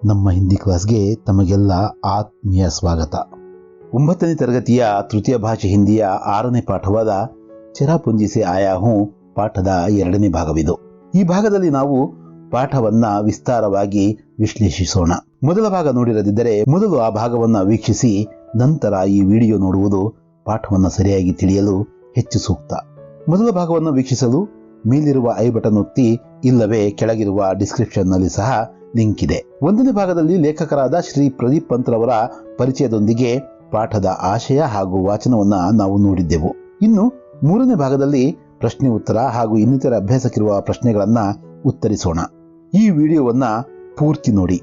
ನಮ್ಮ ಹಿಂದಿ ಕ್ಲಾಸ್ಗೆ ತಮಗೆಲ್ಲ ಆತ್ಮೀಯ ಸ್ವಾಗತ. 9ನೇ ತರಗತಿಯ ತೃತೀಯ ಭಾಷೆ ಹಿಂದಿಯ 6ನೇ ಪಾಠವಾದ ಚೆರಾಪುಂಜಿ ಸೆ ಆಯಾ ಹೂಂ ಪಾಠದ 2ನೇ ಭಾಗವಿದು. ಈ ಭಾಗದಲ್ಲಿ ನಾವು ಪಾಠವನ್ನ ವಿಸ್ತಾರವಾಗಿ ವಿಶ್ಲೇಷಿಸೋಣ. ಮೊದಲ ಭಾಗ ನೋಡಿರದಿದ್ದರೆ ಮೊದಲು ಆ ಭಾಗವನ್ನ ವೀಕ್ಷಿಸಿ ನಂತರ ಈ ವಿಡಿಯೋ ನೋಡುವುದು ಪಾಠವನ್ನ ಸರಿಯಾಗಿ ತಿಳಿಯಲು ಹೆಚ್ಚು ಸೂಕ್ತ. ಮೊದಲ ಭಾಗವನ್ನು ವೀಕ್ಷಿಸಲು ಮೇಲಿರುವ ಐ ಬಟನ್ ಒತ್ತಿ, ಇಲ್ಲವೇ ಕೆಳಗಿರುವ ಡಿಸ್ಕ್ರಿಪ್ಷನ್ ನಲ್ಲಿ ಸಹ ಲಿಂಕ್ ಇದೆ. 1ನೇ ಭಾಗದಲ್ಲಿ ಲೇಖಕರಾದ ಶ್ರೀ ಪ್ರದೀಪ್ ಪಂತ್ರವರ ಪರಿಚಯದೊಂದಿಗೆ ಪಾಠದ ಆಶಯ ಹಾಗೂ ವಾಚನವನ್ನ ನಾವು ನೋಡಿದ್ದೆವು. ಇನ್ನು 3ನೇ ಭಾಗದಲ್ಲಿ ಪ್ರಶ್ನೆ ಉತ್ತರ ಹಾಗೂ ಇನ್ನಿತರ ಅಭ್ಯಾಸಕ್ಕಿರುವ ಪ್ರಶ್ನೆಗಳನ್ನ ಉತ್ತರಿಸೋಣ. ಈ ವಿಡಿಯೋವನ್ನ ಪೂರ್ತಿ ನೋಡಿ.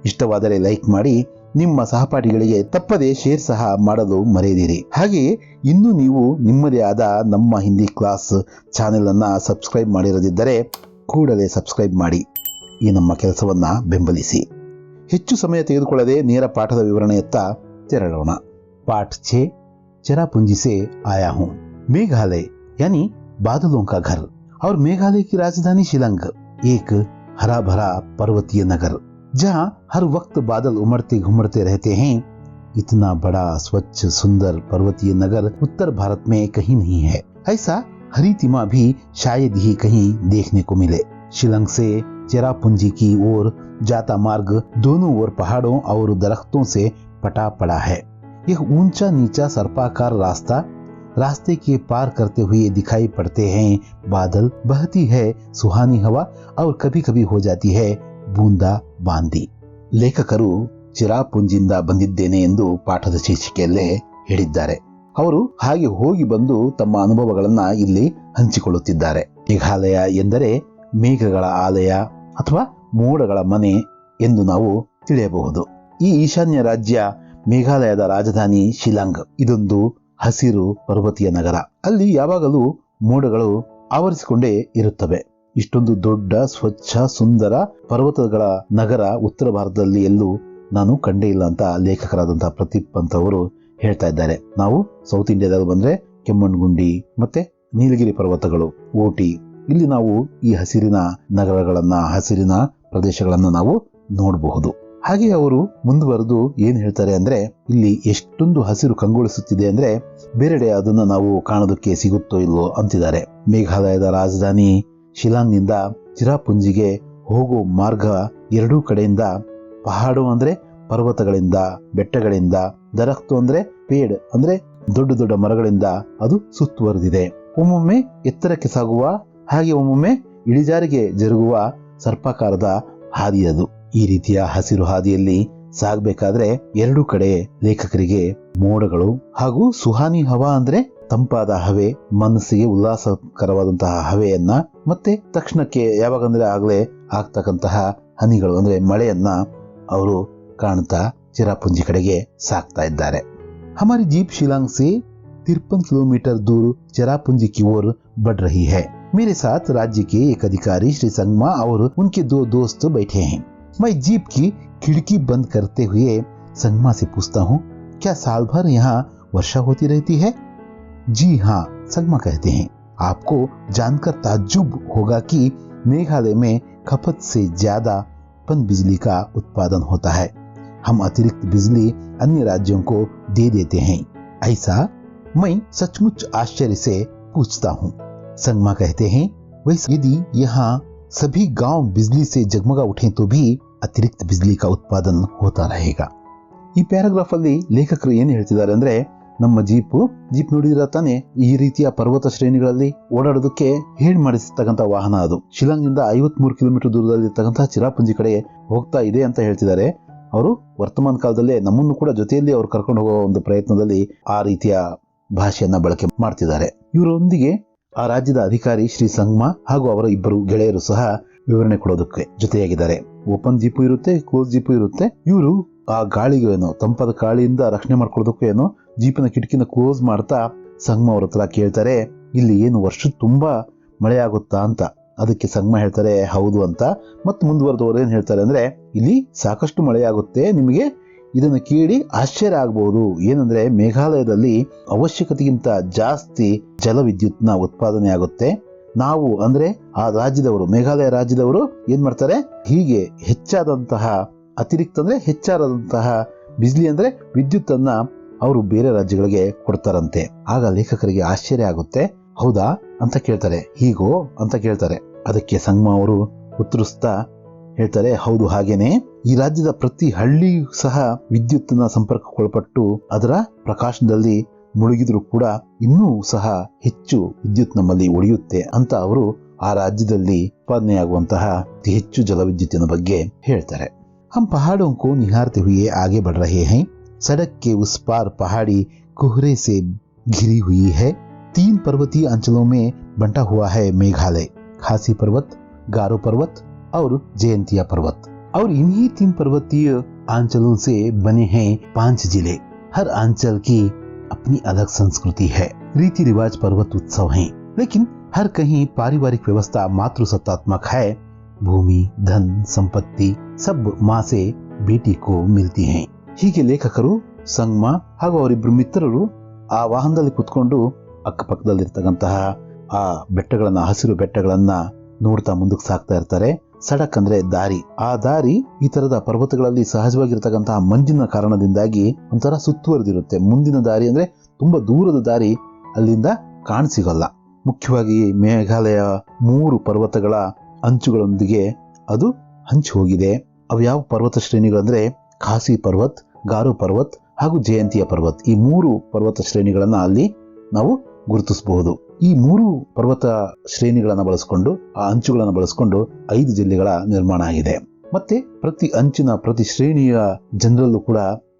ಇಷ್ಟವಾದರೆ ಲೈಕ್ ಮಾಡಿ, ನಿಮ್ಮ ಸಹಪಾಠಿಗಳಿಗೆ ತಪ್ಪದೆ ಶೇರ್ ಸಹ ಮಾಡಲು ಮರೆಯದಿರಿ. ಹಾಗೆಯೇ ಇನ್ನು ನೀವು ನಿಮ್ಮದೇ ಆದ ನಮ್ಮ ಹಿಂದಿ ಕ್ಲಾಸ್ ಚಾನೆಲ್ ಅನ್ನ ಸಬ್ಸ್ಕ್ರೈಬ್ ಮಾಡಿರದಿದ್ದರೆ ಕೂಡಲೇ ಸಬ್ಸ್ಕ್ರೈಬ್ ಮಾಡಿ ಈ ನಮ್ಮ ಕೆಲಸವನ್ನ ಬೆಂಬಲಿಸಿ. ಹೆಚ್ಚು ಸಮಯ ತೆಗೆದುಕೊಳ್ಳದೆ ನೇರ ಪಾಠದ ವಿವರಣೆಯತ್ತ ತೆರಳೋಣ. पाठ 6 चेरापूंजी से आया हूँ. मेघालय यानी बादलों का घर और मेघालय की राजधानी शिलांग एक हरा भरा पर्वतीय नगर जहाँ हर वक्त बादल उमड़ते घुमड़ते रहते हैं. इतना बड़ा स्वच्छ सुंदर पर्वतीय नगर उत्तर भारत में कहीं नहीं है. ऐसा हरितिमा भी शायद ही कहीं देखने को मिले. शिलांग से चेरापूंजी की ओर जाता मार्ग दोनों ओर पहाड़ों और दरख्तों से पटा पड़ा है. यह ऊंचा नीचा सर्पाकार रास्ते के पार करते हुए दिखाई पड़ते हैं. बादल, बहती है सुहानी हवा और कभी कभी हो जाती है बूंदा बांदी. ಲೇಖಕರು ಚಿರಾಪುಂಜಿಯಿಂದ ಬಂದಿದ್ದೇನೆ ಎಂದು ಪಾಠದ ಶೀರ್ಷಿಕೆಯಲ್ಲೇ ಹೇಳಿದ್ದಾರೆ. ಅವರು ಹಾಗೆ ಹೋಗಿ ಬಂದು ತಮ್ಮ ಅನುಭವಗಳನ್ನ ಇಲ್ಲಿ ಹಂಚಿಕೊಳ್ಳುತ್ತಿದ್ದಾರೆ. ಮೇಘಾಲಯ ಎಂದರೆ ಮೇಘಗಳ ಆಲಯ ಅಥವಾ ಮೋಡಗಳ ಮನೆ ಎಂದು ನಾವು ತಿಳಿಯಬಹುದು. ಈ ಈಶಾನ್ಯ ರಾಜ್ಯ ಮೇಘಾಲಯದ ರಾಜಧಾನಿ ಶಿಲಾಂಗ್. ಇದೊಂದು ಹಸಿರು ಪರ್ವತೀಯ ನಗರ. ಅಲ್ಲಿ ಯಾವಾಗಲೂ ಮೋಡಗಳು ಆವರಿಸಿಕೊಂಡೇ ಇರುತ್ತವೆ. ಇಷ್ಟೊಂದು ದೊಡ್ಡ ಸ್ವಚ್ಛ ಸುಂದರ ಪರ್ವತಗಳ ನಗರ ಉತ್ತರ ಭಾರತದಲ್ಲಿ ಎಲ್ಲೂ ನಾನು ಕಂಡೇ ಇಲ್ಲ ಅಂತ ಲೇಖಕರಾದಂತಹ ಪ್ರದೀಪ್ ಪಂತ್ ಅವರು ಹೇಳ್ತಾ ಇದ್ದಾರೆ. ನಾವು ಸೌತ್ ಇಂಡಿಯಾದಾಗ ಬಂದ್ರೆ ಕೆಮ್ಮಣ್ಗುಂಡಿ ಮತ್ತೆ ನೀಲಗಿರಿ ಪರ್ವತಗಳು, ಓಟಿ, ಇಲ್ಲಿ ನಾವು ಈ ಹಸಿರಿನ ನಗರಗಳನ್ನ ಹಸಿರಿನ ಪ್ರದೇಶಗಳನ್ನ ನಾವು ನೋಡಬಹುದು. ಹಾಗೆ ಅವರು ಮುಂದುವರೆದು ಏನ್ ಹೇಳ್ತಾರೆ ಅಂದ್ರೆ, ಇಲ್ಲಿ ಎಷ್ಟೊಂದು ಹಸಿರು ಕಂಗೊಳಿಸುತ್ತಿದೆ ಅಂದ್ರೆ ಬೇರೆಡೆ ಅದನ್ನ ನಾವು ಕಾಣೋದಕ್ಕೆ ಸಿಗುತ್ತೋ ಇಲ್ವೋ ಅಂತಿದ್ದಾರೆ. ಮೇಘಾಲಯದ ರಾಜಧಾನಿ ಶಿಲಾಂಗ್ ನಿಂದ ಚಿರಾಪುಂಜಿಗೆ ಹೋಗೋ ಮಾರ್ಗ ಎರಡೂ ಕಡೆಯಿಂದ ಪಹಾಡು ಅಂದ್ರೆ ಪರ್ವತಗಳಿಂದ, ಬೆಟ್ಟಗಳಿಂದ, ದರಖ್ತು ಅಂದ್ರೆ ಪೇಡ್ ಅಂದ್ರೆ ದೊಡ್ಡ ದೊಡ್ಡ ಮರಗಳಿಂದ ಅದು ಸುತ್ತುವರೆದಿದೆ. ಒಮ್ಮೊಮ್ಮೆ ಎತ್ತರಕ್ಕೆ ಸಾಗುವ ಹಾಗೆ ಒಮ್ಮೊಮ್ಮೆ ಇಳಿಜಾರಿಗೆ ಜರುಗುವ ಸರ್ಪಾಕಾರದ ಹಾದಿ ಅದು. ಈ ರೀತಿಯ ಹಸಿರು ಹಾದಿಯಲ್ಲಿ ಸಾಗಬೇಕಾದ್ರೆ ಎರಡೂ ಕಡೆ ಲೇಖಕರಿಗೆ ಮೋಡಗಳು ಹಾಗೂ ಸುಹಾನಿ ಹವಾ ಅಂದ್ರೆ ತಂಪಾದ ಹವೆ, ಮನಸ್ಸಿಗೆ ಉಲ್ಲಾಸಕರವಾದಂತಹ ಹವೆಯನ್ನ ಮತ್ತೆ ತಕ್ಷಣಕ್ಕೆ ಯಾವಾಗಂದ್ರೆ ಆಗ್ಲೇ ಆಗ್ತಕ್ಕಂತಹ ಹನಿಗಳು ಅಂದ್ರೆ ಮಳೆಯನ್ನ ಅವರು ಕಾಣ್ತಾ ಚಿರಾಪುಂಜಿ ಕಡೆಗೆ ಸಾಗ್ತಾ ಇದ್ದಾರೆ. ಹಮಾರಿ ಜೀಪ್ ಶಿಲಾಂಗ್ से 53 किलोमीटर दूर चेरापूंजी की ओर बढ़ रही है. मेरे साथ राज्य के एक अधिकारी श्री संगमा और उनके 2 दोस्त बैठे हैं. मैं जीप की खिड़की बंद करते हुए संगमा से पूछता हूँ, क्या साल भर यहाँ वर्षा होती रहती है? जी हाँ, संगमा कहते हैं. आपको जानकर ताज्जुब होगा कि मेघालय में खपत से ज्यादा पन बिजली का उत्पादन होता है. हम अतिरिक्त बिजली अन्य राज्यों को दे देते हैं. ऐसा मैं सचमुच आश्चर्य से पूछता हूँ. संगमा कहते हैं, वैसे यदि यहाँ सभी गांव बिजली से जगमगा उठे तो भी अतिरिक्त बिजली का उत्पादन होता रहेगा. ಈ ಪ್ಯಾರಾಗ್ರಾಫ್ ಅಲ್ಲಿ ಲೇಖಕರು ಏನು ಹೇಳ್ತಿದ್ದಾರೆ ಅಂದ್ರೆ, ನಮ್ಮ ಜೀಪ್ ನೋಡಿದಿರ ತಾನೆ, ಈ ರೀತಿಯ ಪರ್ವತ ಶ್ರೇಣಿಗಳಲ್ಲಿ ಓಡಾಡೋದಕ್ಕೆ ಹೇಳಿ ಮಾಡಿಸ್ತಕ್ಕಂಥ ವಾಹನ ಅದು. ಶಿಲಾಂಗ್ ನಿಂದ 53 ಕಿಲೋಮೀಟರ್ ದೂರದಲ್ಲಿ ಇರ್ತಕ್ಕಂತಹ ಚಿರಾಪುಂಜಿ ಕಡೆ ಹೋಗ್ತಾ ಇದೆ ಅಂತ ಹೇಳ್ತಿದ್ದಾರೆ. ಅವರು ವರ್ತಮಾನ ಕಾಲದಲ್ಲೇ ನಮ್ಮನ್ನು ಕೂಡ ಜೊತೆಯಲ್ಲಿ ಅವ್ರು ಕರ್ಕೊಂಡು ಹೋಗೋ ಒಂದು ಪ್ರಯತ್ನದಲ್ಲಿ ಆ ರೀತಿಯ ಭಾಷೆಯನ್ನ ಬಳಕೆ ಮಾಡ್ತಿದ್ದಾರೆ. ಇವರೊಂದಿಗೆ ಆ ರಾಜ್ಯದ ಅಧಿಕಾರಿ ಶ್ರೀ ಸಂಗ್ಮಾ ಹಾಗೂ ಅವರ ಇಬ್ಬರು ಗೆಳೆಯರು ಸಹ ವಿವರಣೆ ಕೊಡೋದಕ್ಕೆ ಜೊತೆಯಾಗಿದ್ದಾರೆ. ಓಪನ್ ಜೀಪು ಇರುತ್ತೆ, ಕ್ಲೋಸ್ ಜೀಪು ಇರುತ್ತೆ. ಇವರು ಆ ಗಾಳಿಗೆ ಏನೋ ತಂಪಾದ ಗಾಳಿಯಿಂದ ರಕ್ಷಣೆ ಮಾಡ್ಕೊಳ್ಳೋದಕ್ಕೂ ಏನೋ ಜೀಪಿನ ಕಿಟಕಿನ ಕ್ಲೋಸ್ ಮಾಡ್ತಾ ಸಂಗ್ಮಾ ಅವ್ರ ಹತ್ರ ಕೇಳ್ತಾರೆ, ಇಲ್ಲಿ ಏನು ವರ್ಷ ತುಂಬಾ ಮಳೆ ಆಗುತ್ತಾ ಅಂತ. ಅದಕ್ಕೆ ಸಂಗ್ಮಾ ಹೇಳ್ತಾರೆ ಹೌದು ಅಂತ. ಮತ್ತೆ ಮುಂದುವರೆದವರು ಏನ್ ಹೇಳ್ತಾರೆ ಅಂದ್ರೆ, ಇಲ್ಲಿ ಸಾಕಷ್ಟು ಮಳೆ ಆಗುತ್ತೆ, ನಿಮಗೆ ಇದನ್ನು ಕೇಳಿ ಆಶ್ಚರ್ಯ ಆಗಬಹುದು. ಏನಂದ್ರೆ ಮೇಘಾಲಯದಲ್ಲಿ ಅವಶ್ಯಕತೆಗಿಂತ ಜಾಸ್ತಿ ಜಲವಿದ್ಯುತ್ನ ಉತ್ಪಾದನೆ ಆಗುತ್ತೆ. ನಾವು ಅಂದ್ರೆ ಆ ರಾಜ್ಯದವರು, ಮೇಘಾಲಯ ರಾಜ್ಯದವರು ಏನ್ ಮಾಡ್ತಾರೆ, ಹೀಗೆ ಹೆಚ್ಚಾದಂತಹ ಅತಿರಿಕ್ತ ಅಂದ್ರೆ ಹೆಚ್ಚಾದಂತಹ ಬಿಜ್ಲಿ ಅಂದ್ರೆ ವಿದ್ಯುತ್ ಅನ್ನ ಅವರು ಬೇರೆ ರಾಜ್ಯಗಳಿಗೆ ಕೊಡ್ತಾರಂತೆ. ಆಗ ಲೇಖಕರಿಗೆ ಆಶ್ಚರ್ಯ ಆಗುತ್ತೆ. ಹೌದಾ ಅಂತ ಕೇಳ್ತಾರೆ. ಹೀಗೋ ಅಂತ ಕೇಳ್ತಾರೆ. ಅದಕ್ಕೆ ಸಂಗ್ಮಾ ಅವರು ಉತ್ತರಿಸ್ತಾ ಹೇಳ್ತಾರೆ, ಹೌದು ಹಾಗೇನೆ. ಈ ರಾಜ್ಯದ ಪ್ರತಿ ಹಳ್ಳಿಯೂ ಸಹ ವಿದ್ಯುತ್ನ ಸಂಪರ್ಕಕ್ಕೊಳಪಟ್ಟು ಅದರ ಪ್ರಕಾಶದಲ್ಲಿ ಮುಳುಗಿದ್ರು ಕೂಡ ಇನ್ನೂ ಸಹ ಹೆಚ್ಚು ವಿದ್ಯುತ್ ನಮ್ಮಲ್ಲಿ ಉಳಿಯುತ್ತೆ ಅಂತ ಅವರು ಆ ರಾಜ್ಯದಲ್ಲಿ ಉತ್ಪಾದನೆಯಾಗುವಂತಹ ಅತಿ ಹೆಚ್ಚು ಜಲವಿದ್ಯುತ್ತಿನ ಬಗ್ಗೆ ಹೇಳ್ತಾರೆ. हम पहाड़ों को निहारते हुए आगे बढ़ रहे हैं. सड़क के उस पार पहाड़ी कोहरे से घिरी हुई है. 3 पर्वतीय अंचलों में बंटा हुआ है मेघालय. खासी पर्वत, गारो पर्वत और जयंतिया पर्वत. और इन्हीं 3 पर्वतीय अंचलों से बने हैं 5 जिले. हर अंचल की अपनी अलग संस्कृति है. रीति रिवाज पर्वत उत्सव हैं, लेकिन हर कहीं पारिवारिक व्यवस्था मातृसत्तात्मक है. ಭೂಮಿ, ಧನ್, ಸಂಪತ್ತಿ ಸಬ್ ಮಾ ಸೆ ಬೇಟಿ ಕೋ ಮಿಲ್ತಿ ಹೈ. ಹೀಗೆ ಲೇಖಕರು, ಸಂಗ್ಮಾ ಹಾಗೂ ಅವರಿಬ್ಬರು ಮಿತ್ರರು ಆ ವಾಹನದಲ್ಲಿ ಕುತ್ಕೊಂಡು ಅಕ್ಕಪಕ್ಕದಲ್ಲಿರ್ತಕ್ಕಂತಹ ಆ ಬೆಟ್ಟಗಳನ್ನ, ಹಸಿರು ಬೆಟ್ಟಗಳನ್ನ ನೋಡ್ತಾ ಮುಂದಕ್ಕೆ ಸಾಗ್ತಾ ಇರ್ತಾರೆ. ಸಡಕ್ ಅಂದ್ರೆ ದಾರಿ. ಆ ದಾರಿ ಈ ತರದ ಪರ್ವತಗಳಲ್ಲಿ ಸಹಜವಾಗಿರ್ತಕ್ಕಂತಹ ಮಂಜಿನ ಕಾರಣದಿಂದಾಗಿ ಒಂಥರ ಸುತ್ತುವರೆದಿರುತ್ತೆ. ಮುಂದಿನ ದಾರಿ ಅಂದ್ರೆ ತುಂಬಾ ದೂರದ ದಾರಿ ಅಲ್ಲಿಂದ ಕಾಣಸಿಗಲ್ಲ. ಮುಖ್ಯವಾಗಿ ಮೇಘಾಲಯ 3 ಪರ್ವತಗಳ ಅಂಚುಗಳೊಂದಿಗೆ ಅದು ಹಂಚಿ ಹೋಗಿದೆ. ಅವು ಯಾವ ಪರ್ವತ ಶ್ರೇಣಿಗಳಂದ್ರೆ ಖಾಸಿ ಪರ್ವತ್, ಗಾರೋ ಪರ್ವತ್ ಹಾಗೂ ಜಯಂತಿಯ ಪರ್ವತ್. ಈ 3 ಪರ್ವತ ಶ್ರೇಣಿಗಳನ್ನ ಅಲ್ಲಿ ನಾವು ಗುರುತಿಸಬಹುದು. ಈ 3 ಪರ್ವತ ಶ್ರೇಣಿಗಳನ್ನ ಬಳಸಿಕೊಂಡು, ಆ ಅಂಚುಗಳನ್ನ ಬಳಸಿಕೊಂಡು 5 ಜಿಲ್ಲೆಗಳ ನಿರ್ಮಾಣ ಆಗಿದೆ. ಮತ್ತೆ ಪ್ರತಿ ಅಂಚಿನ, ಪ್ರತಿ ಶ್ರೇಣಿಯ ಜನರಲ್ಲೂ ಕೂಡ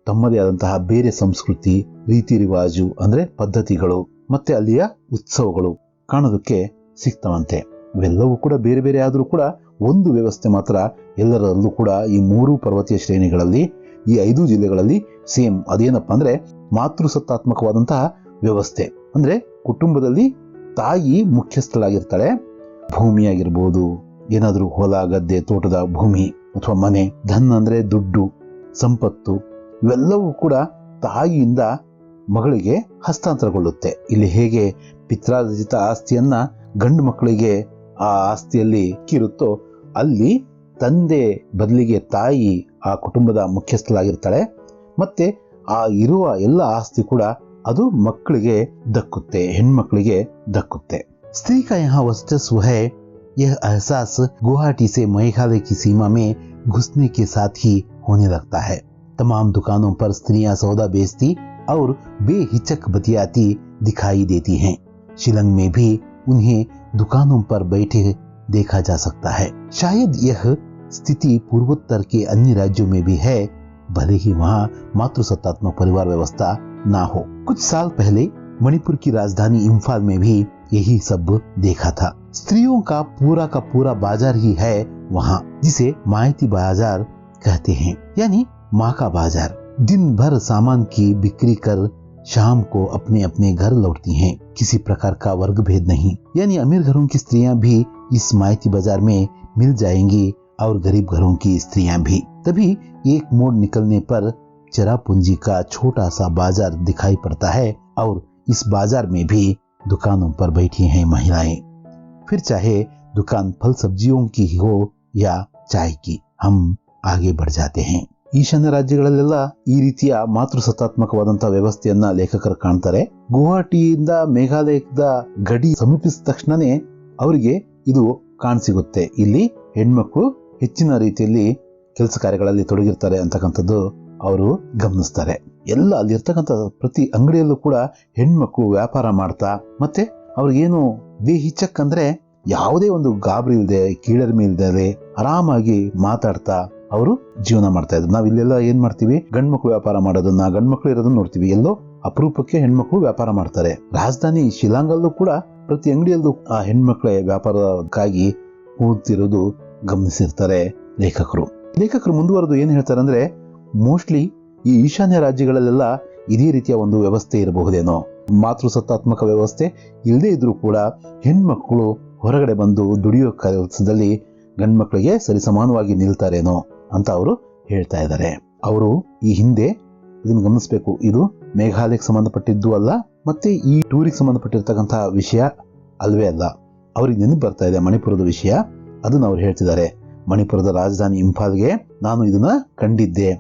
ತಮ್ಮದೇ ಆದಂತಹ ಬೇರೆ ಸಂಸ್ಕೃತಿ, ರೀತಿ ರಿವಾಜು ಅಂದ್ರೆ ಪದ್ಧತಿಗಳು ಮತ್ತೆ ಅಲ್ಲಿಯ ಉತ್ಸವಗಳು ಕಾಣೋದಕ್ಕೆ ಸಿಗ್ತವಂತೆ. ಇವೆಲ್ಲವೂ ಕೂಡ ಬೇರೆ ಬೇರೆ ಆದರೂ ಕೂಡ ಒಂದು ವ್ಯವಸ್ಥೆ ಮಾತ್ರ ಎಲ್ಲರಲ್ಲೂ ಕೂಡ ಈ 3 ಪರ್ವತೀಯ ಶ್ರೇಣಿಗಳಲ್ಲಿ, ಈ 5 ಜಿಲ್ಲೆಗಳಲ್ಲಿ ಸೇಮ್. ಅದೇನಪ್ಪ ಅಂದ್ರೆ ಮಾತೃಸತ್ತಾತ್ಮಕವಾದಂತಹ ವ್ಯವಸ್ಥೆ. ಅಂದ್ರೆ ಕುಟುಂಬದಲ್ಲಿ ತಾಯಿ ಮುಖ್ಯಸ್ಥಳಾಗಿರ್ತಾಳೆ. ಭೂಮಿಯಾಗಿರ್ಬೋದು, ಏನಾದ್ರೂ ಹೊಲ, ಗದ್ದೆ, ತೋಟದ ಭೂಮಿ ಅಥವಾ ಮನೆ. ಧನ್ ಅಂದ್ರೆ ದುಡ್ಡು, ಸಂಪತ್ತು. ಇವೆಲ್ಲವೂ ಕೂಡ ತಾಯಿಯಿಂದ ಮಗಳಿಗೆ ಹಸ್ತಾಂತರಗೊಳ್ಳುತ್ತೆ. ಇಲ್ಲಿ ಹೇಗೆ ಪಿತ್ರಾರ್ಜಿತ ಆಸ್ತಿಯನ್ನ ಗಂಡು ಮಕ್ಕಳಿಗೆ ಆ ಆಸ್ತಿಯಲ್ಲಿ ಇರುತ್ತೋ, ಅಲ್ಲಿ ತಂದೆ ಬದಲಿಗೆ ತಾಯಿ ಆ ಕುಟುಂಬದ ಮುಖ್ಯಸ್ಥಳಾಗಿರ್ತಾಳೆ. ಮತ್ತೆ ಆ ಇರುವ ಎಲ್ಲ ಆಸ್ತಿ ಕೂಡ ಅದು ಮಕ್ಕಳಿಗೆ ದಕ್ಕುತ್ತೆ, ಹೆಣ್ಮಕ್ಳಿಗೆ ದಕ್ಕುತ್ತೆ. स्त्री का यहाँ वर्चस्व है, यह एहसास गुवाहाटी से मेघालय की सीमा में घुसने के साथ ही होने लगता है. तमाम दुकानों पर स्त्रियां सौदा बेचती और बेहिचक बतियाती दिखाई देती हैं. शिलंग में भी उन्हें दुकानों पर बैठे देखा जा सकता है. शायद यह स्थिति पूर्वोत्तर के अन्य राज्यों में भी है, भले ही वहाँ मातृसत्तात्मक परिवार व्यवस्था ना हो. कुछ साल पहले मणिपुर की राजधानी इम्फाल में भी यही सब देखा था. स्त्रियों का पूरा बाजार ही है वहाँ, जिसे मायती बाजार कहते हैं, यानी माँ का बाजार. दिन भर सामान की बिक्री कर शाम को अपने अपने घर लौटती हैं. किसी प्रकार का वर्ग भेद नहीं, यानी अमीर घरों की स्त्रियां भी इस मायती बाजार में मिल जाएंगी और गरीब घरों की स्त्रियां भी. तभी एक मोड़ निकलने पर चरापूंजी का छोटा सा बाजार दिखाई पड़ता है और इस बाजार में भी दुकानों पर बैठी हैं महिलाएं. फिर चाहे दुकान फल सब्जियों की हो या चाय की. हम आगे बढ़ जाते हैं. ಈಶಾನ್ಯ ರಾಜ್ಯಗಳಲ್ಲೆಲ್ಲ ಈ ರೀತಿಯ ಮಾತೃಸತ್ತಾತ್ಮಕವಾದಂತಹ ವ್ಯವಸ್ಥೆಯನ್ನ ಲೇಖಕರು ಕಾಣ್ತಾರೆ. ಗುವಾಹಟಿಯಿಂದ ಮೇಘಾಲಯದ ಗಡಿ ಸಮೀಪಿಸಿದ ತಕ್ಷಣನೇ ಅವರಿಗೆ ಇದು ಕಾಣಸಿಗುತ್ತೆ. ಇಲ್ಲಿ ಹೆಣ್ಮಕ್ಳು ಹೆಚ್ಚಿನ ರೀತಿಯಲ್ಲಿ ಕೆಲಸ ಕಾರ್ಯಗಳಲ್ಲಿ ತೊಡಗಿರ್ತಾರೆ ಅಂತಕ್ಕಂಥದ್ದು ಅವರು ಗಮನಿಸ್ತಾರೆ. ಎಲ್ಲ ಅಲ್ಲಿರ್ತಕ್ಕಂಥ ಪ್ರತಿ ಅಂಗಡಿಯಲ್ಲೂ ಕೂಡ ಹೆಣ್ಮಕ್ಳು ವ್ಯಾಪಾರ ಮಾಡ್ತಾ, ಮತ್ತೆ ಅವ್ರಿಗೇನು ಬೇಹಿಚಕ್ ಅಂದ್ರೆ ಯಾವುದೇ ಒಂದು ಗಾಬರಿ ಇಲ್ಲದೆ, ಕೀಳರಿಮೆ ಇಲ್ಲದೆ ಆರಾಮಾಗಿ ಮಾತಾಡ್ತಾ ಅವರು ಜೀವನ ಮಾಡ್ತಾ ಇದ್ರು. ನಾವ್ ಇಲ್ಲೆಲ್ಲ ಏನ್ ಮಾಡ್ತೀವಿ, ಗಂಡ್ಮಕ್ಳು ವ್ಯಾಪಾರ ಮಾಡೋದನ್ನ, ಗಂಡ್ಮಕ್ಳು ಇರೋದನ್ನ ನೋಡ್ತೀವಿ. ಎಲ್ಲೋ ಅಪರೂಪಕ್ಕೆ ಹೆಣ್ಮಕ್ಳು ವ್ಯಾಪಾರ ಮಾಡ್ತಾರೆ. ರಾಜಧಾನಿ ಶಿಲಾಂಗಲ್ಲೂ ಕೂಡ ಪ್ರತಿ ಅಂಗಡಿಯಲ್ಲೂ ಆ ಹೆಣ್ಮಕ್ಳೇ ವ್ಯಾಪಾರಕ್ಕಾಗಿ ಕೂತಿರೋದು ಗಮನಿಸಿರ್ತಾರೆ ಲೇಖಕರು ಮುಂದುವರೆದು ಏನ್ ಹೇಳ್ತಾರೆ ಅಂದ್ರೆ, ಮೋಸ್ಟ್ಲಿ ಈ ಈಶಾನ್ಯ ರಾಜ್ಯಗಳಲ್ಲೆಲ್ಲ ಇದೇ ರೀತಿಯ ಒಂದು ವ್ಯವಸ್ಥೆ ಇರಬಹುದೇನೋ. ಮಾತೃಸತ್ತಾತ್ಮಕ ವ್ಯವಸ್ಥೆ ಇಲ್ಲದೆ ಇದ್ರೂ ಕೂಡ ಹೆಣ್ಮಕ್ಳು ಹೊರಗಡೆ ಬಂದು ದುಡಿಯೋ ಕೆಲಸದಲ್ಲಿ ಗಂಡ್ಮಕ್ಳಿಗೆ ಸರಿಸಮಾನವಾಗಿ ನಿಲ್ತಾರೇನೋ ಅಂತ ಅವರು ಹೇಳ್ತಾ ಇದ್ದಾರೆ. ಅವರು ಈ ಹಿಂದೆ ಇದನ್ನು ಗಮನಿಸಬೇಕು, ಇದು ಮೇಘಾಲಯಕ್ಕೆ ಸಂಬಂಧಪಟ್ಟಿದ್ದು ಅಲ್ಲ, ಮತ್ತೆ ಈ ಟೂರಿಗೆ ಸಂಬಂಧಪಟ್ಟಿರ್ತಕ್ಕಂತಹ ವಿಷಯ ಅಲ್ವೇ ಅಲ್ಲ. ಅವ್ರಿಗೆ ನೆನಪು ಬರ್ತಾ ಇದೆ ಮಣಿಪುರದ ವಿಷಯ, ಅದನ್ನ ಅವ್ರು ಹೇಳ್ತಿದ್ದಾರೆ. ಮಣಿಪುರದ ರಾಜಧಾನಿ ಇಂಫಾಲ್ಗೆ ನಾನು ಇದನ್ನ ಕಂಡಿದ್ದೆ.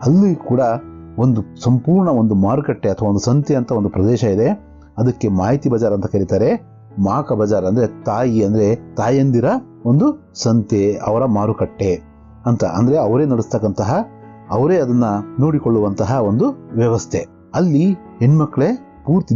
ಅಲ್ಲಿ ಕೂಡ ಒಂದು ಸಂಪೂರ್ಣ ಒಂದು ಮಾರುಕಟ್ಟೆ ಅಥವಾ ಒಂದು ಸಂತೆ ಅಂತ ಒಂದು ಪ್ರದೇಶ ಇದೆ. ಅದಕ್ಕೆ ಮಾಹಿತಿ ಬಜಾರ್ ಅಂತ ಕರೀತಾರೆ. ಮಾಕ ಬಜಾರ್ ಅಂದ್ರೆ ತಾಯಿ, ಅಂದ್ರೆ ತಾಯಂದಿರ ಒಂದು ಸಂತೆ, ಅವರ ಮಾರುಕಟ್ಟೆ ಅಂತ. ಅಂದ್ರೆ ಅವರೇ ನಡೆಸ್ತಕ್ಕಂತಹ, ಅವರೇ ಅದನ್ನ ನೋಡಿಕೊಳ್ಳುವಂತಹ ಒಂದು ವ್ಯವಸ್ಥೆ. ಅಲ್ಲಿ ಹೆಣ್ಮಕ್ಳೇ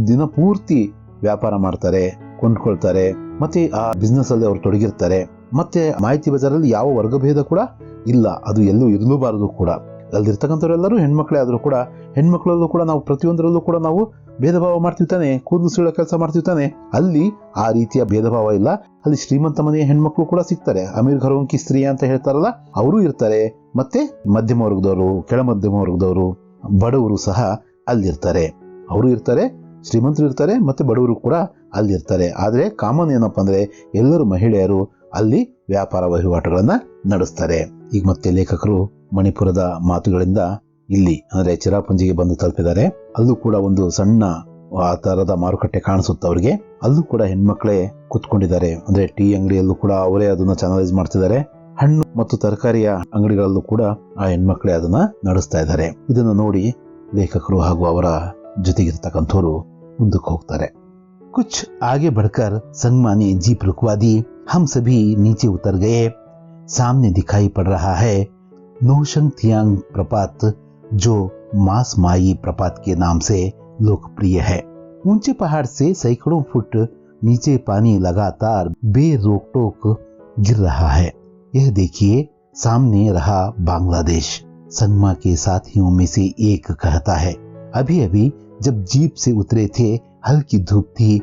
ದಿನ ಪೂರ್ತಿ ವ್ಯಾಪಾರ ಮಾಡ್ತಾರೆ, ಕೊಂಡ್ಕೊಳ್ತಾರೆ, ಮತ್ತೆ ಆ ಬಿಸ್ನೆಸ್ ಅಲ್ಲಿ ಅವರು ತೊಡಗಿರ್ತಾರೆ. ಮತ್ತೆ ಮಾಹಿತಿ ಬಜಾರಲ್ಲಿ ಯಾವ ವರ್ಗಭೇದ ಕೂಡ ಇಲ್ಲ, ಅದು ಎಲ್ಲೂ ಇರಲೂಬಾರದು ಕೂಡ. ಅಲ್ಲಿರ್ತಕ್ಕಂಥವರೆಲ್ಲರೂ ಹೆಣ್ಮಕ್ಳೇ ಆದ್ರೂ ಕೂಡ, ಹೆಣ್ಮಕ್ಳಲ್ಲೂ ಕೂಡ ನಾವು ಪ್ರತಿಯೊಂದರಲ್ಲೂ ಕೂಡ ನಾವು ಭೇದ ಭಾವ ಮಾಡ್ತೀವಿ ತಾನೆ, ಕೂದಲು ಸೀಳೋ ಕೆಲಸ ಮಾಡ್ತೀವಿ ತಾನೆ. ಅಲ್ಲಿ ಆ ರೀತಿಯ ಭೇದ ಭಾವ ಇಲ್ಲ. ಅಲ್ಲಿ ಶ್ರೀಮಂತ ಮನೆಯ ಹೆಣ್ಮಕ್ಳು ಕೂಡ ಸಿಗ್ತಾರೆ. ಅಮೀರ್ ಘರೋಂ ಕಿ ಸ್ತ್ರೀ ಅಂತ ಹೇಳ್ತಾರಲ್ಲ, ಅವರು ಇರ್ತಾರೆ. ಮತ್ತೆ ಮಧ್ಯಮ ವರ್ಗದವರು, ಕೆಳ ಮಧ್ಯಮ ವರ್ಗದವರು, ಬಡವರು ಸಹ ಅಲ್ಲಿರ್ತಾರೆ. ಅವರು ಇರ್ತಾರೆ, ಶ್ರೀಮಂತರು ಇರ್ತಾರೆ, ಮತ್ತೆ ಬಡವರು ಕೂಡ ಅಲ್ಲಿರ್ತಾರೆ. ಆದ್ರೆ ಕಾಮನ್ ಏನಪ್ಪಾ ಅಂದ್ರೆ ಎಲ್ಲರೂ ಮಹಿಳೆಯರು ಅಲ್ಲಿ ವ್ಯಾಪಾರ ವಹಿವಾಟುಗಳನ್ನ ನಡೆಸ್ತಾರೆ. ಈಗ ಮತ್ತೆ ಲೇಖಕರು ಮಣಿಪುರದ ಮಾತುಗಳಿಂದ ಇಲ್ಲಿ ಅಂದ್ರೆ ಚಿರಾಪುಂಜಿಗೆ ಬಂದು ತಲುಪಿದ್ದಾರೆ. ಅಲ್ಲೂ ಕೂಡ ಒಂದು ಸಣ್ಣ ಆ ತರದ ಮಾರುಕಟ್ಟೆ ಕಾಣಿಸುತ್ತೆ ಅವ್ರಿಗೆ. ಅಲ್ಲೂ ಕೂಡ ಹೆಣ್ಮಕ್ಳೇ ಕುತ್ಕೊಂಡಿದ್ದಾರೆ. ಅಂದ್ರೆ ಟೀ ಅಂಗಡಿಯಲ್ಲೂ ಕೂಡ ಅವರೇ ಅದನ್ನ ಚಾನಲೈಸ್ ಮಾಡ್ತಿದ್ದಾರೆ. ಹಣ್ಣು ಮತ್ತು ತರಕಾರಿಯ ಅಂಗಡಿಗಳಲ್ಲೂ ಕೂಡ ಆ ಹೆಣ್ಮಕ್ಳೇ ಅದನ್ನ ನಡೆಸ್ತಾ ಇದ್ದಾರೆ. ಇದನ್ನು ನೋಡಿ ಲೇಖಕರು ಹಾಗೂ ಅವರ ಜೊತೆಗಿರ್ತಕ್ಕಂಥವ್ರು ಮುಂದಕ್ಕೆ ಹೋಗ್ತಾರೆ. कुछ आगे बढ़कर संगमा ने जीप रुकवा दी। हम सभी नीचे उतर गए। सामने दिखाई पड़ रहा है नोशंग थियांग प्रपात, जो मास माई प्रपात के नाम से लोकप्रिय है। ऊंचे पहाड़ से सैकड़ों फुट नीचे पानी लगातार बेरोक टोक गिर रहा है। यह देखिए सामने रहा बांग्लादेश। संगमा के साथियों में से एक कहता है, अभी अभी जब जीप से उतरे थे हल्की धूप थी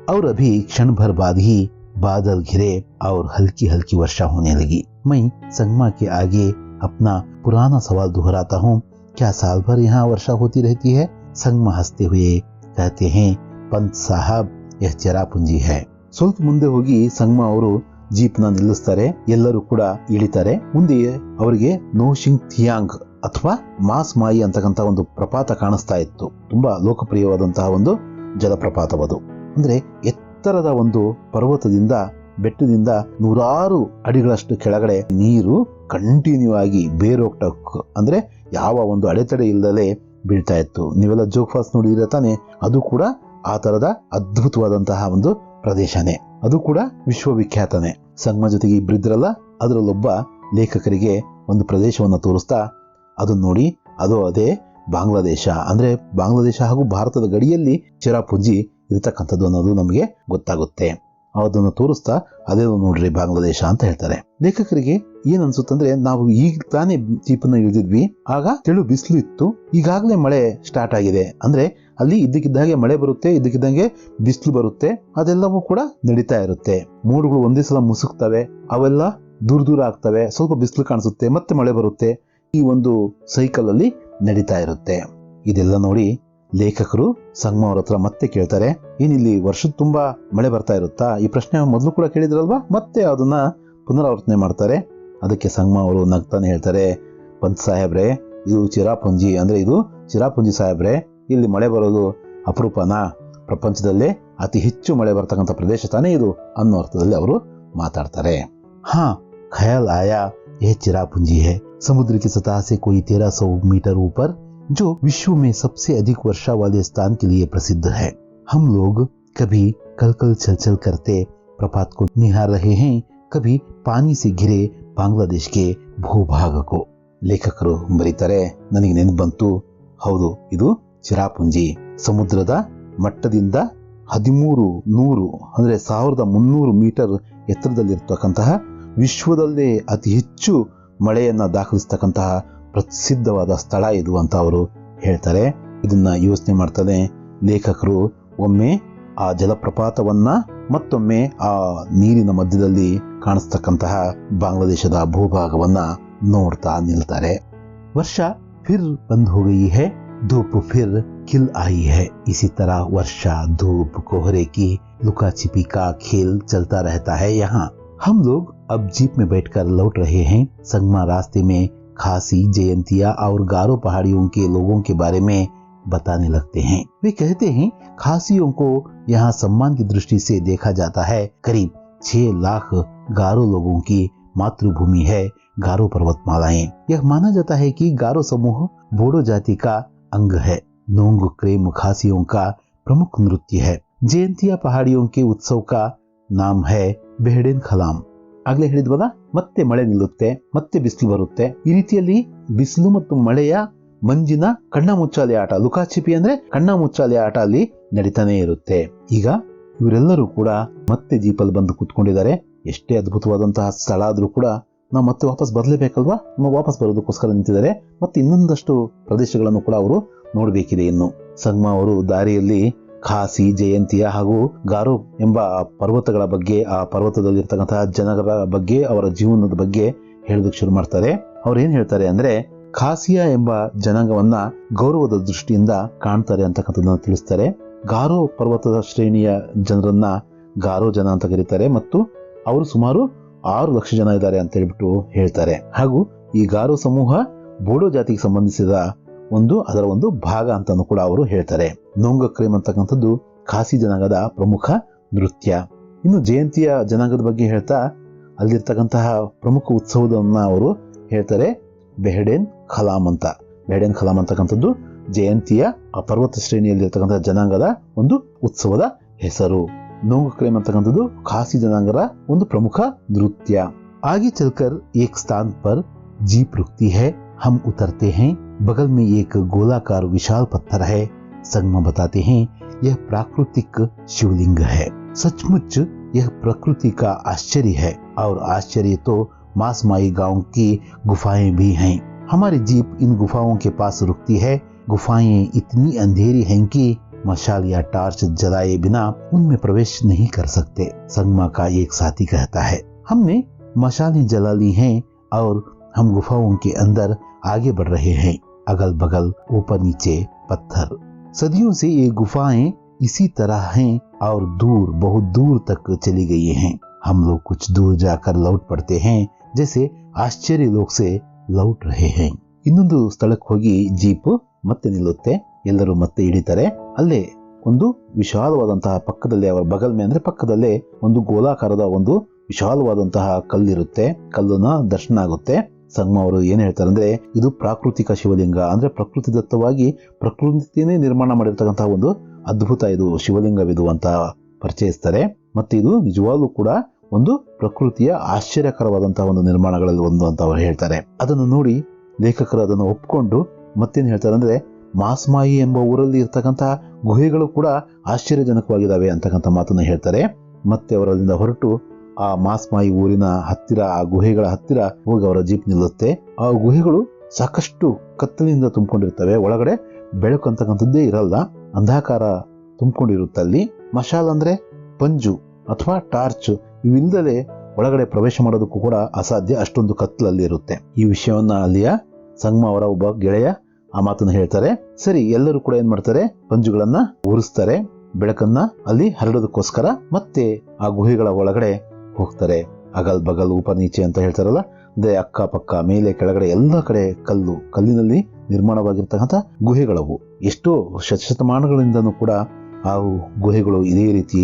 और अभी क्षण भर बाद ही बादल घिरे और हल्की हल्की वर्षा होने लगी। मैं संगमा के आगे अपना पुराना सवाल दोहराता हूँ, क्या साल भर यहाँ वर्षा होती रहती है? संगमा हंसते हुए कहते हैं, पंत साहब यह चिरापुंजी है। ಸ್ವಲ್ಪ ಮುಂದೆ ಹೋಗಿ ಸಂಗಮ ಅವರು ಜೀಪ್ ನ ನಿಲ್ಲಿಸ್ತಾರೆ. ಎಲ್ಲರೂ ಕೂಡ ಇಳಿತಾರೆ. ಮುಂದೆ ಅವರಿಗೆ ನೋಶಿಂಗ್ ಥಿಯಾಂಗ್ ಅಥವಾ ಮಾಸ್ ಮಾಯಿ ಅಂತಕ್ಕಂಥ ಒಂದು ಪ್ರಪಾತ ಕಾಣಿಸ್ತಾ ಇತ್ತು. ತುಂಬಾ ಲೋಕಪ್ರಿಯವಾದಂತಹ ಒಂದು ಜಲಪ್ರಪಾತವದು. ಅಂದ್ರೆ ಎತ್ತರದ ಒಂದು ಪರ್ವತದಿಂದ, ಬೆಟ್ಟದಿಂದ 100 ಅಡಿಗಳಷ್ಟು ಕೆಳಗಡೆ ನೀರು ಕಂಟಿನ್ಯೂ ಆಗಿ ಬೇರೋಕ್ಟಕ್ ಅಂದ್ರೆ ಯಾವ ಒಂದು ಅಡೆತಡೆ ಇಲ್ಲದೆ ಬೀಳ್ತಾ ಇತ್ತು. ನೀವೆಲ್ಲ ಜೋಗ್ ಫಾಲ್ಸ್ ನೋಡಿದ್ರೆ ತಾನೆ, ಅದು ಕೂಡ ಆ ತರದ ಅದ್ಭುತವಾದಂತಹ ಒಂದು ಪ್ರದೇಶನೇ. ಅದು ಕೂಡ ವಿಶ್ವವಿಖ್ಯಾತನೇ. ಸಂಗಮ ಜೊತೆಗೆ ಇಬ್ಬರಿದ್ರಲ್ಲ, ಅದರಲ್ಲೊಬ್ಬ ಲೇಖಕರಿಗೆ ಒಂದು ಪ್ರದೇಶವನ್ನು ತೋರಿಸ್ತಾ, ಅದನ್ನ ನೋಡಿ ಅದು ಅದೇ ಬಾಂಗ್ಲಾದೇಶ. ಅಂದ್ರೆ ಬಾಂಗ್ಲಾದೇಶ ಹಾಗೂ ಭಾರತದ ಗಡಿಯಲ್ಲಿ ಚಿರಾಪುಂಜಿ ಇರತಕ್ಕಂಥದ್ದು ಅನ್ನೋದು ನಮಗೆ ಗೊತ್ತಾಗುತ್ತೆ. ಅದನ್ನು ತೋರಿಸ್ತಾ ಅದೇ ನೋಡ್ರಿ ಬಾಂಗ್ಲಾದೇಶ ಅಂತ ಹೇಳ್ತಾರೆ. ಲೇಖಕರಿಗೆ ಏನ್ ಅನ್ಸುತ್ತಂದ್ರೆ, ನಾವು ಈಗ ತಾನೇ ಜೀಪನ್ನ ಇಳಿದಿದ್ವಿ, ಆಗ ತೆಳು ಬಿಸಿಲು ಇತ್ತು, ಈಗಾಗಲೇ ಮಳೆ ಸ್ಟಾರ್ಟ್ ಆಗಿದೆ. ಅಂದ್ರೆ ಅಲ್ಲಿ ಇದ್ದಕ್ಕಿದ್ದಾಗೆ ಮಳೆ ಬರುತ್ತೆ, ಇದ್ದಕ್ಕಿದ್ದಂಗೆ ಬಿಸಿಲು ಬರುತ್ತೆ, ಅದೆಲ್ಲವೂ ಕೂಡ ನಡೀತಾ ಇರುತ್ತೆ. ಮೋಡಗಳು ಒಂದೇ ಸಲ ಮುಸುಕ್ತವೆ, ಅವೆಲ್ಲ ದೂರ ದೂರ ಆಗ್ತವೆ, ಸ್ವಲ್ಪ ಬಿಸಿಲು ಕಾಣಿಸುತ್ತೆ, ಮತ್ತೆ ಮಳೆ ಬರುತ್ತೆ. ಈ ಒಂದು ಸೈಕಲ್ ಅಲ್ಲಿ ನಡೀತಾ ಇರುತ್ತೆ. ಇದೆಲ್ಲ ನೋಡಿ ಲೇಖಕರು ಸಂಗಮ ಅವ್ರ ಹತ್ರ ಮತ್ತೆ ಕೇಳ್ತಾರೆ, ಏನಿಲ್ಲಿ ವರ್ಷದ ತುಂಬಾ ಮಳೆ ಬರ್ತಾ ಇರುತ್ತಾ? ಈ ಪ್ರಶ್ನೆ ಮೊದಲು ಕೂಡ ಕೇಳಿದ್ರಲ್ವಾ? ಮತ್ತೆ ಅದನ್ನ ಪುನರಾವರ್ತನೆ ಮಾಡ್ತಾರೆ. ಅದಕ್ಕೆ ಸಂಗಮ ಅವರು ನಗ್ತಾನೆ ಹೇಳ್ತಾರೆ, ಪಂತ್ ಸಾಹೇಬ್ರೆ, ಇದು ಚಿರಾಪುಂಜಿ, ಅಂದ್ರೆ ಇದು ಚಿರಾಪುಂಜಿ ಸಾಹೇಬ್ರೆ, ಇಲ್ಲಿ ಮಳೆ ಬರೋದು ಅಪರೂಪನಾ? ಪ್ರಪಂಚದಲ್ಲೇ ಅತಿ ಹೆಚ್ಚು ಮಳೆ ಬರ್ತಕ್ಕಂಥ ಪ್ರದೇಶ ತಾನೇ ಇದು ಅನ್ನೋ ಅರ್ಥದಲ್ಲಿ ಅವರು ಮಾತಾಡ್ತಾರೆ. ಹಾ, ಖಯಾಲ್ ಆಯಾ यह चिरापुंजी है। समुद्र की सतह से कोई 1300 मीटर ऊपर, जो विश्व में सबसे अधिक वर्षा वाले स्थान के लिए प्रसिद्ध है। हम लोग कभी कलकल छलछल करते प्रपात को निहार रहे हैं, कभी पानी से घिरे बांग्लादेश के भूभाग को। ಲೇಖಕರು ಬರೀತಾರೆ, ನನಗೆ ನೆನಪು ಬಂತು, ಹೌದು ಇದು ಚಿರಾಪುಂಜಿ. ಸಮುದ್ರದ ಮಟ್ಟದಿಂದ 1300 ಅಂದ್ರೆ 1300 ಮೀಟರ್ ಎತ್ತರದಲ್ಲಿರ್ತಕ್ಕಂತಹ, ವಿಶ್ವದಲ್ಲೇ ಅತಿ ಹೆಚ್ಚು ಮಳೆಯನ್ನ ದಾಖಲಿಸ್ತಕ್ಕಂತಹ ಪ್ರಸಿದ್ಧವಾದ ಸ್ಥಳ ಇದು ಅಂತ ಅವರು ಹೇಳ್ತಾರೆ. ಇದನ್ನ ಯೋಚನೆ ಮಾಡ್ತಾನೆ ಲೇಖಕರು. ಒಮ್ಮೆ ಆ ಜಲಪ್ರಪಾತವನ್ನ, ಮತ್ತೊಮ್ಮೆ ಆ ನೀರಿನ ಮಧ್ಯದಲ್ಲಿ ಕಾಣಿಸ್ತಕ್ಕಂತಹ ಬಾಂಗ್ಲಾದೇಶದ ಭೂಭಾಗವನ್ನ ನೋಡ್ತಾ ನಿಲ್ತಾರೆ. ವರ್ಷ ಫಿರ್ ಬಂದ್ हो गई है, धूप फिर खिल आई है। इसी तरह वर्षा, धूप, कोहरे की लुका छिपी का खेल चलता रहता है यहाँ। हम लोग अब जीप में बैठकर लौट रहे हैं। संगमा रास्ते में खासी, जयंतिया और गारो पहाड़ियों के लोगों के बारे में बताने लगते हैं। वे कहते हैं, खासियों को यहाँ सम्मान की दृष्टि से देखा जाता है। करीब 6 लाख गारो लोगों की मातृभूमि है। गारो पर्वतमालाएं। यह माना जाता है कि गारो समूह बोडो जाति का अंग है। नोंग क्रेम खासियों का प्रमुख नृत्य है। जयंतिया पहाड़ियों के उत्सव का नाम है बेहडेन खलाम। ಆಗ್ಲೇ ಹೇಳಿದ್ವಲ್ಲ, ಮತ್ತೆ ಮಳೆ ನಿಲ್ಲುತ್ತೆ, ಮತ್ತೆ ಬಿಸಿಲು ಬರುತ್ತೆ. ಈ ರೀತಿಯಲ್ಲಿ ಬಿಸಿಲು ಮತ್ತು ಮಳೆಯ ಮಂಜಿನ ಕಣ್ಣ ಮುಚ್ಚಾಲೆ ಆಟ, ಲುಕಾಚಿಪಿ ಅಂದ್ರೆ ಕಣ್ಣ ಮುಚ್ಚಾಲೆ ಆಟ ಅಲ್ಲಿ ನಡೀತಾನೆ ಇರುತ್ತೆ. ಈಗ ಇವರೆಲ್ಲರೂ ಕೂಡ ಮತ್ತೆ ಜೀಪಲ್ಲಿ ಬಂದು ಕೂತ್ಕೊಂಡಿದ್ದಾರೆ. ಎಷ್ಟೇ ಅದ್ಭುತವಾದಂತಹ ಸ್ಥಳ ಆದ್ರೂ ಕೂಡ ನಾವು ಮತ್ತೆ ವಾಪಸ್ ಬರ್ಲೇಬೇಕಲ್ವಾ, ವಾಪಸ್ ಬರೋದಕ್ಕೋಸ್ಕರ ನಿಂತಿದ್ದಾರೆ. ಮತ್ತೆ ಇನ್ನೊಂದಷ್ಟು ಪ್ರದೇಶಗಳನ್ನು ಕೂಡ ಅವರು ನೋಡ್ಬೇಕಿದೆ. ಇನ್ನು ಸಂಗ್ಮಾ ಅವರು ದಾರಿಯಲ್ಲಿ ಖಾಸಿ, ಜಯಂತಿಯ ಹಾಗೂ ಗಾರೋ ಎಂಬ ಪರ್ವತಗಳ ಬಗ್ಗೆ, ಆ ಪರ್ವತದಲ್ಲಿರ್ತಕ್ಕಂತಹ ಜನರ ಬಗ್ಗೆ, ಅವರ ಜೀವನದ ಬಗ್ಗೆ ಹೇಳೋದಕ್ಕೆ ಶುರು ಮಾಡ್ತಾರೆ. ಅವ್ರು ಏನ್ ಹೇಳ್ತಾರೆ ಅಂದ್ರೆ, ಖಾಸಿಯಾ ಎಂಬ ಜನಾಂಗವನ್ನ ಗೌರವದ ದೃಷ್ಟಿಯಿಂದ ಕಾಣ್ತಾರೆ ಅಂತಕ್ಕಂಥದ್ದನ್ನ ತಿಳಿಸ್ತಾರೆ. ಗಾರೋ ಪರ್ವತದ ಶ್ರೇಣಿಯ ಜನರನ್ನ ಗಾರೋ ಜನ ಅಂತ ಕರೀತಾರೆ ಮತ್ತು ಅವರು ಸುಮಾರು 6 ಲಕ್ಷ ಜನ ಇದ್ದಾರೆ ಅಂತ ಹೇಳ್ಬಿಟ್ಟು ಹೇಳ್ತಾರೆ. ಹಾಗೂ ಈ ಗಾರೋ ಸಮೂಹ ಬೋಡೋ ಜಾತಿಗೆ ಸಂಬಂಧಿಸಿದ ಅದರ ಒಂದು ಭಾಗ ಅಂತಾನು ಕೂಡ ಅವರು ಹೇಳ್ತಾರೆ. ನೋಂಗ ಕ್ರೇಮ್ ಅಂತಕ್ಕಂಥದ್ದು ಖಾಸಿ ಜನಾಂಗದ ಪ್ರಮುಖ ನೃತ್ಯ. ಇನ್ನು ಜಯಂತಿಯ ಜನಾಂಗದ ಬಗ್ಗೆ ಹೇಳ್ತಾ ಅಲ್ಲಿರ್ತಕ್ಕಂತಹ ಪ್ರಮುಖ ಉತ್ಸವದನ್ನ ಅವರು ಹೇಳ್ತಾರೆ ಬೆಹಡೆನ್ ಖಲಾಮ್ ಅಂತ. ಬೆಹಡೆನ್ ಖಲಾಮ್ ಅಂತಕ್ಕಂಥದ್ದು ಜಯಂತಿಯ ಪರ್ವತ ಶ್ರೇಣಿಯಲ್ಲಿ ಇರ್ತಕ್ಕಂತಹ ಜನಾಂಗದ ಒಂದು ಉತ್ಸವದ ಹೆಸರು. ನೋಂಗ ಕ್ರೇಮ್ ಅಂತಕ್ಕಂಥದ್ದು ಖಾಸಿ ಜನಾಂಗದ ಒಂದು ಪ್ರಮುಖ ನೃತ್ಯ. आगे चलकर एक स्थान पर जीप रुकती है। हम उतरते हैं। बगल में एक गोलाकार विशाल पत्थर है। संगमा बताते हैं यह प्राकृतिक शिवलिंग है। सचमुच यह प्रकृति का आश्चर्य है और आश्चर्य तो मासमाई गांव की गुफाएं भी हैं। हमारी जीप इन गुफाओं के पास रुकती है। गुफाएं इतनी अंधेरी हैं कि मशाल या टार्च जलाए बिना उनमें प्रवेश नहीं कर सकते। संगमा का एक साथी कहता है, हमने मशालें जला ली हैं और हम गुफाओं के अंदर आगे बढ़ रहे हैं। अगल बगल ऊपर नीचे पत्थर। सदियों से ये गुफाएं इसी तरह हैं और दूर, बहुत दूर तक चली गई हैं। हम लोग कुछ दूर जाकर लौट पड़ते हैं जैसे आश्चर्य लोग से लौट रहे हैं। ಇನ್ನೊಂದು ಸ್ಥಳಕ್ಕೆ ಹೋಗಿ ಜೀಪ್ ಮತ್ತೆ ನಿಲ್ಲುತ್ತೆ. ಎಲ್ಲರೂ ಮತ್ತೆ ಇಳಿತಾರೆ. ಅಲ್ಲೇ ಒಂದು ವಿಶಾಲವಾದಂತಹ ಪಕ್ಕದಲ್ಲಿ, ಅವರ ಬಗಲ್ ಮೇ ಅಂದ್ರೆ ಪಕ್ಕದಲ್ಲೇ ಒಂದು ಗೋಲಾಕಾರದ ಒಂದು ವಿಶಾಲವಾದಂತಹ ಕಲ್ಲಿರುತ್ತೆ. ಕಲ್ಲನ್ನ ದರ್ಶನ ಆಗುತ್ತೆ. ಸಂಗಮ ಅವರು ಏನ್ ಹೇಳ್ತಾರೆ ಅಂದ್ರೆ, ಇದು ಪ್ರಾಕೃತಿಕ ಶಿವಲಿಂಗ, ಅಂದ್ರೆ ಪ್ರಕೃತಿದತ್ತವಾಗಿ ಪ್ರಕೃತಿನೇ ನಿರ್ಮಾಣ ಮಾಡಿರ್ತಕ್ಕಂತಹ ಒಂದು ಅದ್ಭುತ ಇದು ಶಿವಲಿಂಗವಿದು ಅಂತ ಪರಿಚಯಿಸ್ತಾರೆ. ಮತ್ತೆ ಇದು ನಿಜವಾಗ್ಲೂ ಕೂಡ ಒಂದು ಪ್ರಕೃತಿಯ ಆಶ್ಚರ್ಯಕರವಾದಂತಹ ಒಂದು ನಿರ್ಮಾಣಗಳಲ್ಲಿ ಒಂದು ಅಂತ ಅವರು ಹೇಳ್ತಾರೆ. ಅದನ್ನು ನೋಡಿ ಲೇಖಕರು ಅದನ್ನು ಒಪ್ಕೊಂಡು ಮತ್ತೇನ್ ಹೇಳ್ತಾರೆ ಅಂದ್ರೆ, ಮಾಸ್ಮಾಯಿ ಎಂಬ ಊರಲ್ಲಿ ಇರ್ತಕ್ಕಂತಹ ಗುಹೆಗಳು ಕೂಡ ಆಶ್ಚರ್ಯಜನಕವಾಗಿದ್ದಾವೆ ಅಂತಕ್ಕಂಥ ಮಾತನ್ನು ಹೇಳ್ತಾರೆ. ಮತ್ತೆ ಅವರಲ್ಲಿಂದ ಹೊರಟು ಆ ಮಾಸ್ಮಾಯಿ ಊರಿನ ಹತ್ತಿರ, ಆ ಗುಹೆಗಳ ಹತ್ತಿರ ಹೋಗಿ ಅವರ ಜೀಪ್ ನಿಲ್ಲುತ್ತೆ. ಆ ಗುಹೆಗಳು ಸಾಕಷ್ಟು ಕತ್ತಲಿಂದ ತುಂಬಿಕೊಂಡಿರ್ತವೆ. ಒಳಗಡೆ ಬೆಳಕು ಅಂತಕ್ಕಂಥದ್ದೇ ಇರಲ್ಲ, ಅಂಧಾಕಾರ ತುಂಬಿಕೊಂಡಿರುತ್ತೆ. ಅಲ್ಲಿ ಮಶಾಲ್ ಅಂದ್ರೆ ಪಂಜು ಅಥವಾ ಟಾರ್ಚ್ ಇವಿಲ್ಲದೆ ಒಳಗಡೆ ಪ್ರವೇಶ ಮಾಡೋದಕ್ಕೂ ಕೂಡ ಅಸಾಧ್ಯ, ಅಷ್ಟೊಂದು ಕತ್ತಲಲ್ಲಿ ಇರುತ್ತೆ. ಈ ವಿಷಯವನ್ನ ಅಲ್ಲಿಯ ಸಂಗಮ ಅವರ ಒಬ್ಬ ಗೆಳೆಯ ಆ ಮಾತನ್ನು ಹೇಳ್ತಾರೆ. ಸರಿ, ಎಲ್ಲರೂ ಕೂಡ ಏನ್ ಮಾಡ್ತಾರೆ, ಪಂಜುಗಳನ್ನ ಉರಿಸ್ತಾರೆ, ಬೆಳಕನ್ನ ಅಲ್ಲಿ ಹರಡೋದಕ್ಕೋಸ್ಕರ. ಮತ್ತೆ ಆ ಗುಹೆಗಳ ಒಳಗಡೆ ಹೋಗ್ತಾರೆ. ಅಗಲ್ ಬಗಲ್ ಊಪರ್ ನೀಚೆ ಅಂತ ಹೇಳ್ತಾರಲ್ಲ, ಅಂದ್ರೆ ಅಕ್ಕ ಪಕ್ಕ ಮೇಲೆ ಕೆಳಗಡೆ ಎಲ್ಲ ಕಡೆ ಕಲ್ಲಿನಲ್ಲಿ ನಿರ್ಮಾಣವಾಗಿರ್ತಕ್ಕಂಥ ಗುಹೆಗಳವು. ಎಷ್ಟೋ ಶತಮಾನಗಳಿಂದನೂ ಕೂಡ ಆ ಗುಹೆಗಳು ಇದೇ ರೀತಿ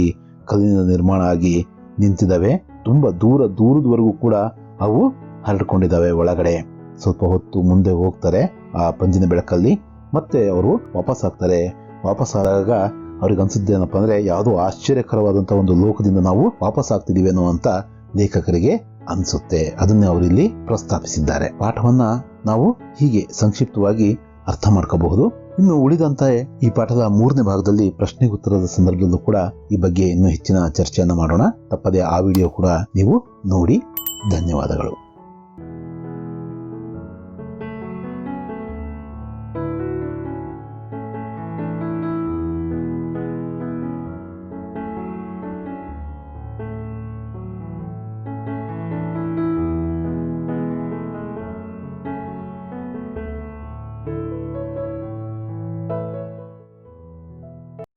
ಕಲ್ಲಿನ ನಿರ್ಮಾಣ ಆಗಿ ನಿಂತಿದ್ದಾವೆ. ತುಂಬಾ ದೂರದವರೆಗೂ ಕೂಡ ಅವು ಹರಡ್ಕೊಂಡಿದ್ದಾವೆ ಒಳಗಡೆ. ಸ್ವಲ್ಪ ಹೊತ್ತು ಮುಂದೆ ಹೋಗ್ತಾರೆ ಆ ಪಂಜಿನ ಬೆಳಕಲ್ಲಿ. ಮತ್ತೆ ಅವರು ವಾಪಸ್ ಆಗ್ತಾರೆ. ವಾಪಸ್ ಆದಾಗ ಅವ್ರಿಗೆ ಅನ್ಸುತ್ತೇನಪ್ಪ ಅಂದ್ರೆ, ಯಾವುದೋ ಆಶ್ಚರ್ಯಕರವಾದಂತಹ ಒಂದು ಲೋಕದಿಂದ ನಾವು ವಾಪಸ್ ಆಗ್ತಿದೀವೇನೋ ಅಂತ ಲೇಖಕರಿಗೆ ಅನ್ಸುತ್ತೆ. ಅದನ್ನೇ ಅವರು ಇಲ್ಲಿ ಪ್ರಸ್ತಾಪಿಸಿದ್ದಾರೆ. ಪಾಠವನ್ನ ನಾವು ಹೀಗೆ ಸಂಕ್ಷಿಪ್ತವಾಗಿ ಅರ್ಥ ಮಾಡ್ಕೋಬಹುದು. ಇನ್ನು ಉಳಿದಂತೆ ಈ ಪಾಠದ 3ನೇ ಭಾಗದಲ್ಲಿ ಪ್ರಶ್ನೆ ಉತ್ತರದ ಸಂದರ್ಭದಲ್ಲೂ ಕೂಡ ಈ ಬಗ್ಗೆ ಇನ್ನೂ ಹೆಚ್ಚಿನ ಚರ್ಚೆಯನ್ನ ಮಾಡೋಣ. ತಪ್ಪದೆ ಆ ವಿಡಿಯೋ ಕೂಡ ನೀವು ನೋಡಿ. ಧನ್ಯವಾದಗಳು.